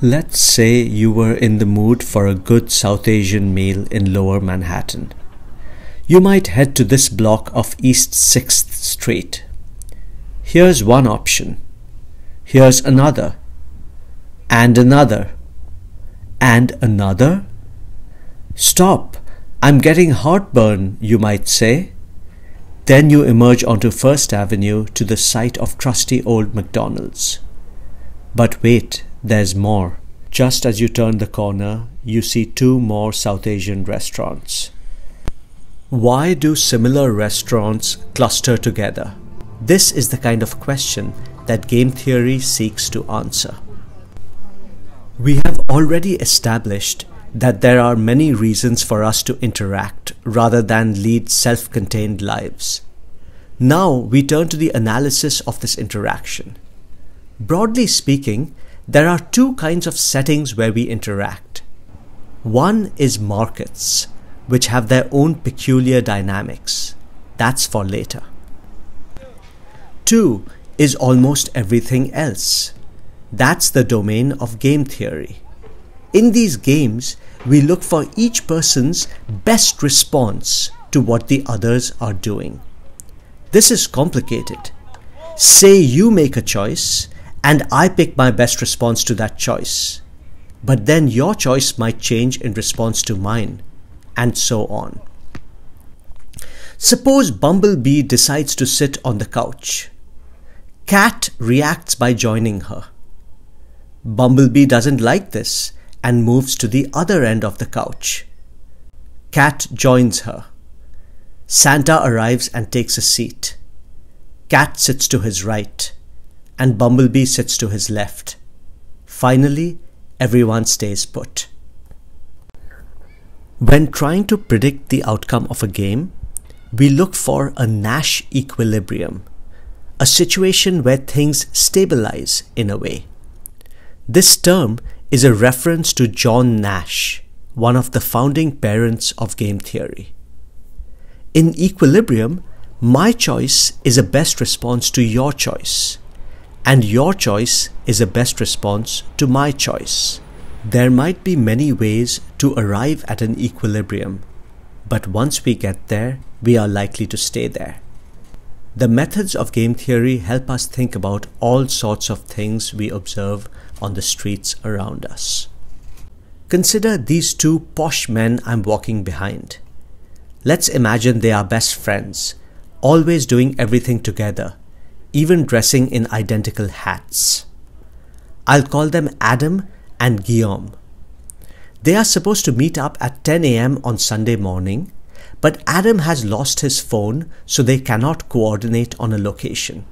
Let's say you were in the mood for a good South Asian meal in Lower Manhattan. You might head to this block of East 6th Street. Here's one option. Here's another. And another. And another? Stop! I'm getting heartburn, you might say. Then you emerge onto First Avenue to the site of trusty old McDonald's. But wait, there's more. Just as you turn the corner, you see two more South Asian restaurants. Why do similar restaurants cluster together? This is the kind of question that game theory seeks to answer. We have already established that there are many reasons for us to interact rather than lead self-contained lives. Now we turn to the analysis of this interaction. Broadly speaking, there are two kinds of settings where we interact. One is markets, which have their own peculiar dynamics. That's for later. Two is almost everything else. That's the domain of game theory. In these games, we look for each person's best response to what the others are doing. This is complicated. Say you make a choice, and I pick my best response to that choice. But then your choice might change in response to mine, and so on. Suppose Bumblebee decides to sit on the couch. Cat reacts by joining her. Bumblebee doesn't like this and moves to the other end of the couch. Cat joins her. Santa arrives and takes a seat. Cat sits to his right, and Bumblebee sits to his left. Finally, everyone stays put. When trying to predict the outcome of a game, we look for a Nash Equilibrium, a situation where things stabilize in a way. This term is a reference to John Nash, one of the founding parents of game theory. In equilibrium, my choice is a best response to your choice, and your choice is a best response to my choice. There might be many ways to arrive at an equilibrium, but once we get there, we are likely to stay there. The methods of game theory help us think about all sorts of things we observe on the streets around us. Consider these two posh men I'm walking behind. Let's imagine they are best friends, always doing everything together, even dressing in identical hats. I'll call them Adam and Guillaume. They are supposed to meet up at 10 a.m. on Sunday morning, but Adam has lost his phone, so they cannot coordinate on a location.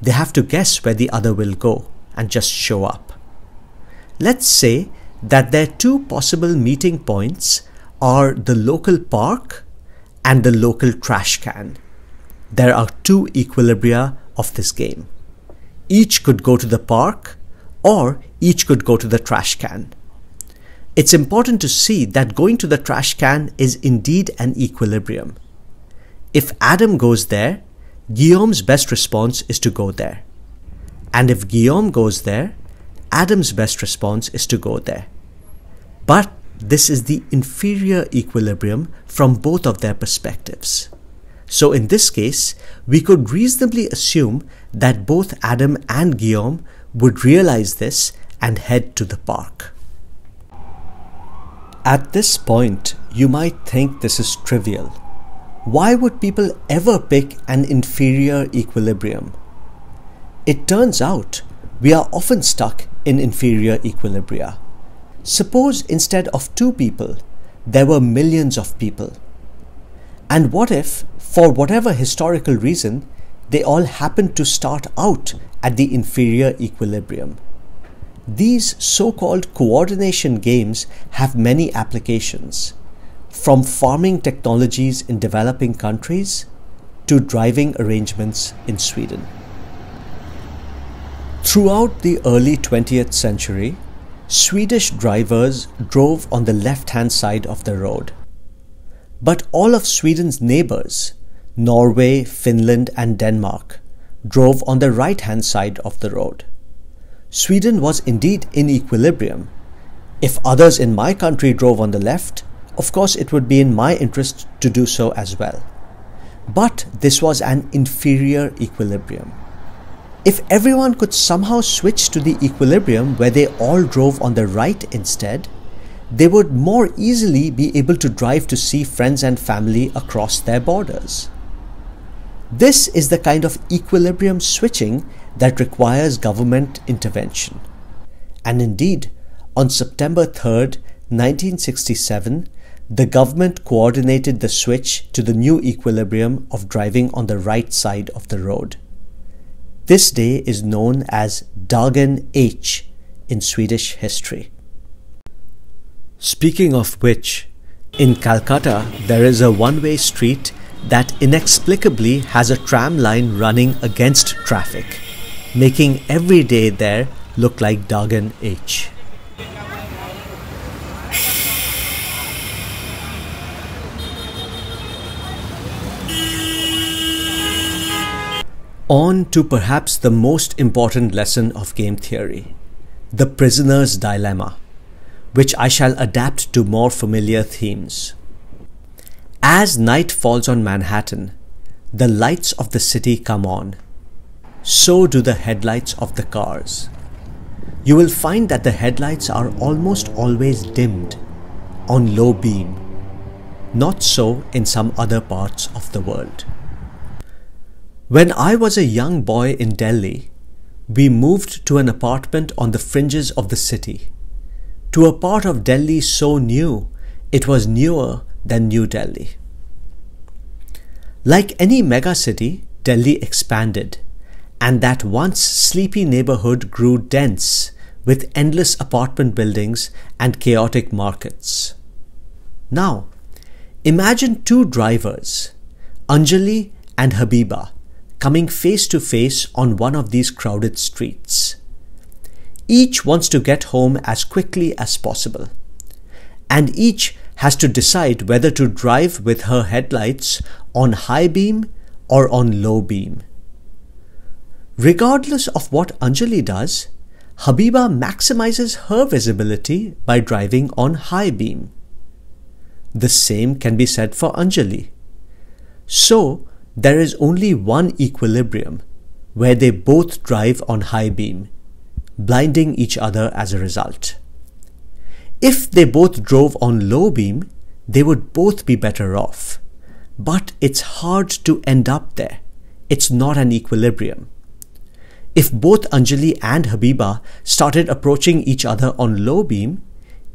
They have to guess where the other will go and just show up. Let's say that their two possible meeting points are the local park and the local trash can. There are two equilibria of this game. Each could go to the park, or each could go to the trash can. It's important to see that going to the trash can is indeed an equilibrium. If Adam goes there, Guillaume's best response is to go there. And if Guillaume goes there, Adam's best response is to go there. But this is the inferior equilibrium from both of their perspectives. So in this case, we could reasonably assume that both Adam and Guillaume would realize this and head to the park. At this point, you might think this is trivial. Why would people ever pick an inferior equilibrium? It turns out we are often stuck in inferior equilibria. Suppose instead of two people, there were millions of people. And what if, for whatever historical reason, they all happened to start out at the inferior equilibrium? These so-called coordination games have many applications, from farming technologies in developing countries to driving arrangements in Sweden. Throughout the early 20th century, Swedish drivers drove on the left-hand side of the road. But all of Sweden's neighbours, Norway, Finland and Denmark, drove on the right-hand side of the road. Sweden was indeed in equilibrium. If others in my country drove on the left, of course it would be in my interest to do so as well. But this was an inferior equilibrium. If everyone could somehow switch to the equilibrium where they all drove on the right instead, they would more easily be able to drive to see friends and family across their borders. This is the kind of equilibrium switching that requires government intervention. And indeed, on September 3rd, 1967, the government coordinated the switch to the new equilibrium of driving on the right side of the road. This day is known as Dagen H in Swedish history. Speaking of which, in Calcutta there is a one-way street that inexplicably has a tram line running against traffic, making every day there look like Dagen H. On to perhaps the most important lesson of game theory, the prisoner's dilemma, which I shall adapt to more familiar themes. As night falls on Manhattan, the lights of the city come on. So do the headlights of the cars. You will find that the headlights are almost always dimmed, on low beam. Not so in some other parts of the world. When I was a young boy in Delhi, we moved to an apartment on the fringes of the city, to a part of Delhi so new, it was newer than New Delhi. Like any megacity, Delhi expanded, and that once sleepy neighborhood grew dense with endless apartment buildings and chaotic markets. Now, imagine two drivers, Anjali and Habiba, coming face to face on one of these crowded streets. Each wants to get home as quickly as possible, and each has to decide whether to drive with her headlights on high beam or on low beam. Regardless of what Anjali does, Habiba maximizes her visibility by driving on high beam. The same can be said for Anjali. So, there is only one equilibrium, where they both drive on high beam, blinding each other as a result. If they both drove on low beam, they would both be better off. But it's hard to end up there. It's not an equilibrium. If both Anjali and Habiba started approaching each other on low beam,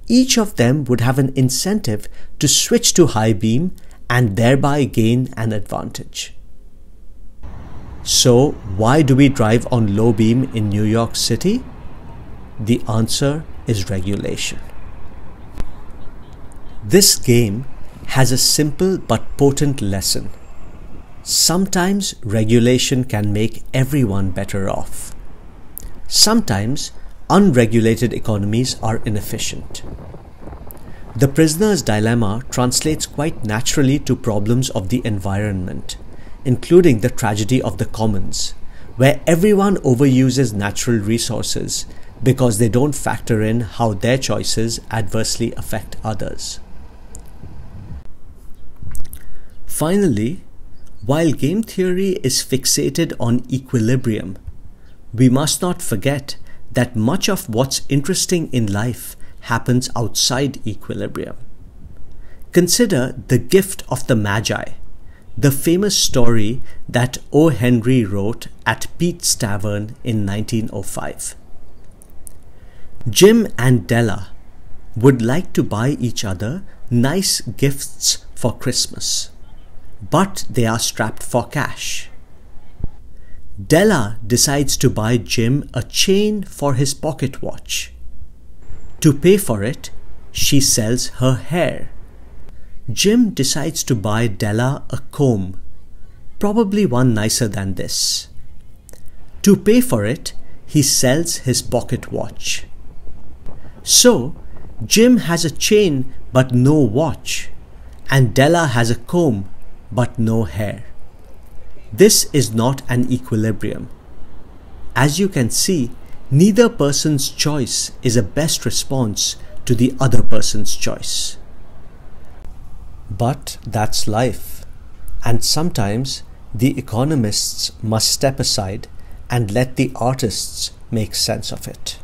each of them would have an incentive to switch to high beam and thereby gain an advantage. So, why do we drive on low beam in New York City? The answer is regulation. This game has a simple but potent lesson. Sometimes regulation can make everyone better off. Sometimes unregulated economies are inefficient. The prisoner's dilemma translates quite naturally to problems of the environment, including the tragedy of the commons, where everyone overuses natural resources because they don't factor in how their choices adversely affect others. Finally, while game theory is fixated on equilibrium, we must not forget that much of what's interesting in life happens outside equilibrium. Consider the gift of the Magi, the famous story that O. Henry wrote at Pete's Tavern in 1905. Jim and Della would like to buy each other nice gifts for Christmas, but they are strapped for cash. Della decides to buy Jim a chain for his pocket watch. To pay for it, she sells her hair. Jim decides to buy Della a comb, probably one nicer than this. To pay for it, he sells his pocket watch. So, Jim has a chain but no watch, and Della has a comb but no hair. This is not an equilibrium. As you can see, neither person's choice is a best response to the other person's choice. But that's life, and sometimes the economists must step aside and let the artists make sense of it.